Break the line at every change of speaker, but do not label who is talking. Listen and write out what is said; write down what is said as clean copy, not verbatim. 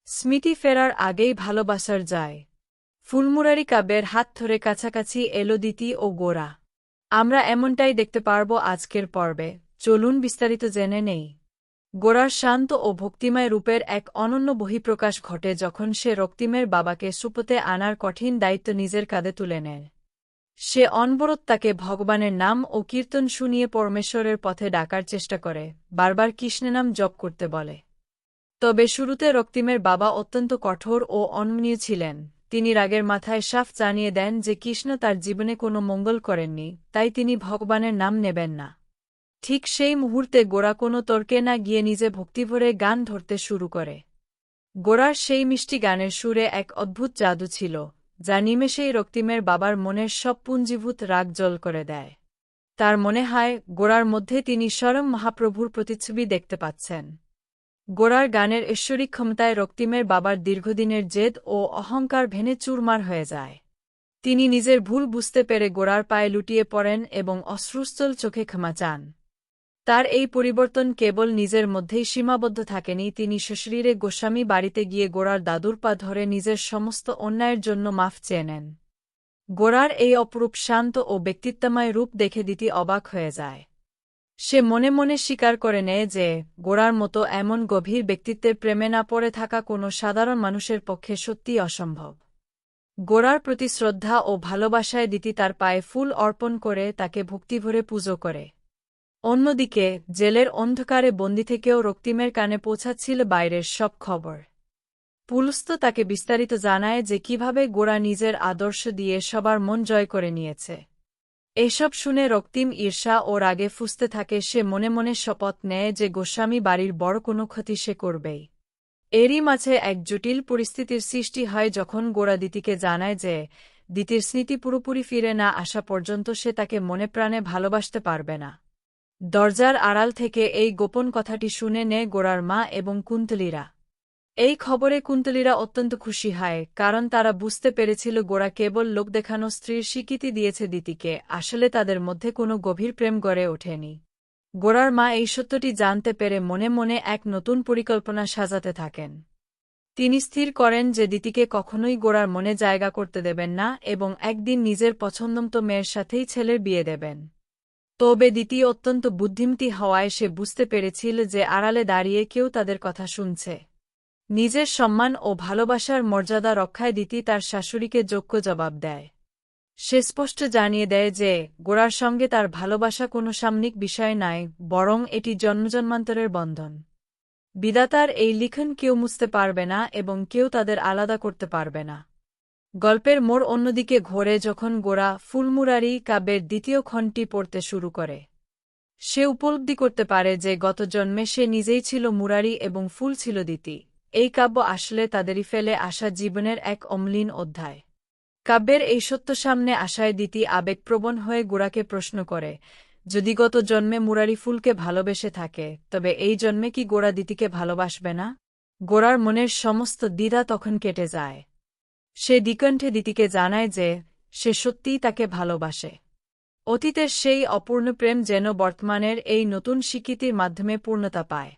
স্মৃতি ফেরার আগেই ভালোবাসার যায়। ফুলমুরারি কাব্যের হাত ধরে কাছাকাছি এলো দিতি ও গোরা। আমরা এমনটাই দেখতে পারব আজকের পর্বে। চলুন বিস্তারিত জেনে নেই। গোরার শান্ত ও ভক্তিময় রূপের এক অনন্য বহিঃপ্রকাশ ঘটে যখন সে রক্তিমের বাবাকে সুপথে আনার কঠিন দায়িত্ব নিজের কাঁধে তুলে নেয়। সে অনবরত তাকে ভগবানের নাম ও কীর্তন শুনিয়ে পরমেশ্বরের পথে ডাকার চেষ্টা করে, বারবার কৃষ্ণনাম জপ করতে বলে। তবে শুরুতে রক্তিমের বাবা অত্যন্ত কঠোর ও অনমনীয় ছিলেন। তিনি রাগের মাথায় সাফ জানিয়ে দেন যে কৃষ্ণ তার জীবনে কোনো মঙ্গল করেননি, তাই তিনি ভগবানের নাম নেবেন না। ঠিক সেই মুহূর্তে গোরা কোনো তর্কে না গিয়ে নিজে ভক্তিভরে গান ধরতে শুরু করে। গোরার সেই মিষ্টি গানের সুরে এক অদ্ভুত জাদু ছিল, যা নিমেষেই রক্তিমের বাবার মনের সব পুঞ্জীভূত রাগ জল করে দেয়। তার মনে হয় গোরার মধ্যে তিনি স্বয়ং মহাপ্রভুর প্রতিচ্ছবি দেখতে পাচ্ছেন। গোরার গানের ঐশ্বরিক ক্ষমতায় রক্তিমের বাবার দীর্ঘদিনের জেদ ও অহংকার ভেঙে চুরমার হয়ে যায়। তিনি নিজের ভুল বুঝতে পেরে গোরার পায়ে লুটিয়ে পড়েন এবং অশ্রুস্থল চোখে ক্ষমা চান। তার এই পরিবর্তন কেবল নিজের মধ্যেই সীমাবদ্ধ থাকেনি, তিনি সশরীরে গোস্বামী বাড়িতে গিয়ে গোরার দাদুর পা ধরে নিজের সমস্ত অন্যায়ের জন্য মাফ চেয়ে নেন। গোরার এই অপরূপ শান্ত ও ব্যক্তিত্বময় রূপ দেখে দিতি অবাক হয়ে যায়। সে মনে মনে স্বীকার করে নেয় যে গোরার মতো এমন গভীর ব্যক্তিত্বের প্রেমে না পড়ে থাকা কোনো সাধারণ মানুষের পক্ষে সত্যিই অসম্ভব। গোরার প্রতি শ্রদ্ধা ও ভালোবাসায় দিতি তার পায়ে ফুল অর্পণ করে তাকে ভক্তিভরে পুজো করে। অন্যদিকে জেলের অন্ধকারে বন্দি থেকেও রক্তিমের কানে পৌঁছাচ্ছিল বাইরের সব খবর। পুলিশ তাকে বিস্তারিত জানায় যে কিভাবে গোরা নিজের আদর্শ দিয়ে সবার মন জয় করে নিয়েছে। এসব শুনে রক্তিম ঈর্ষা ও রাগে ফুঁসতে থাকে। সে মনে মনে শপথ নেয় যে গোস্বামী বাড়ির বড় কোনো ক্ষতি সে করবেই। এরই মাঝে এক জটিল পরিস্থিতির সৃষ্টি হয় যখন গোরা দিতিকে জানায় যে দিতির স্মৃতি পুরোপুরি ফিরে না আসা পর্যন্ত সে তাকে মনে প্রাণে ভালোবাসতে পারবে না। দরজার আড়াল থেকে এই গোপন কথাটি শুনে নেয় গোরার মা এবং কুন্তলীরা। এই খবরে কুন্তলীরা অত্যন্ত খুশি হয়, কারণ তারা বুঝতে পেরেছিল গোরা কেবল লোক দেখানো স্ত্রীর স্বীকৃতি দিয়েছে দিতিকে, আসলে তাদের মধ্যে কোনো গভীর প্রেম গড়ে ওঠেনি। গোরার মা এই সত্যটি জানতে পেরে মনে মনে এক নতুন পরিকল্পনা সাজাতে থাকেন। তিনি স্থির করেন যে দিতিকে কখনোই গোরার মনে জায়গা করতে দেবেন না এবং একদিন নিজের পছন্দমতো মেয়ের সাথেই ছেলের বিয়ে দেবেন। তবে দিতি অত্যন্ত বুদ্ধিমতী হওয়ায় সে বুঝতে পেরেছিল যে আড়ালে দাঁড়িয়ে কেউ তাদের কথা শুনছে। নিজের সম্মান ও ভালোবাসার মর্যাদা রক্ষায় দিতি তার শাশুড়িকে যোগ্য জবাব দেয়। সে স্পষ্ট জানিয়ে দেয় যে গোরার সঙ্গে তার ভালোবাসা কোনো সাময়িক বিষয় নয়, বরং এটি জন্মজন্মান্তরের বন্ধন। বিধাতার এই লিখন কেউ মুছতে পারবে না এবং কেউ তাদের আলাদা করতে পারবে না। গল্পের মোড় অন্যদিকে ঘোরে যখন গোরা ফুলমুরারি কাব্যের দ্বিতীয় খণ্ডটি পড়তে শুরু করে। সে উপলব্ধি করতে পারে যে গত জন্মে সে নিজেই ছিল মুরারি এবং ফুল ছিল দিতি। এই কাব্য আসলে তাদেরই ফেলে আসা জীবনের এক অম্লীন অধ্যায়। কাব্যের এই সত্য সামনে আসায় দিতি আবেগপ্রবণ হয়ে গোরাকে প্রশ্ন করে, যদি গত জন্মে মুরারি ফুলকে ভালোবেসে থাকে, তবে এই জন্মে কি গোরা দিতিকে ভালোবাসবে না? গোরার মনের সমস্ত দ্বিধা তখন কেটে যায়। সে দ্বিকণ্ঠে দিতিকে জানায় যে সে সত্যিই তাকে ভালোবাসে। অতীতের সেই অপূর্ণ প্রেম যেন বর্তমানের এই নতুন স্বীকৃতির মাধ্যমে পূর্ণতা পায়।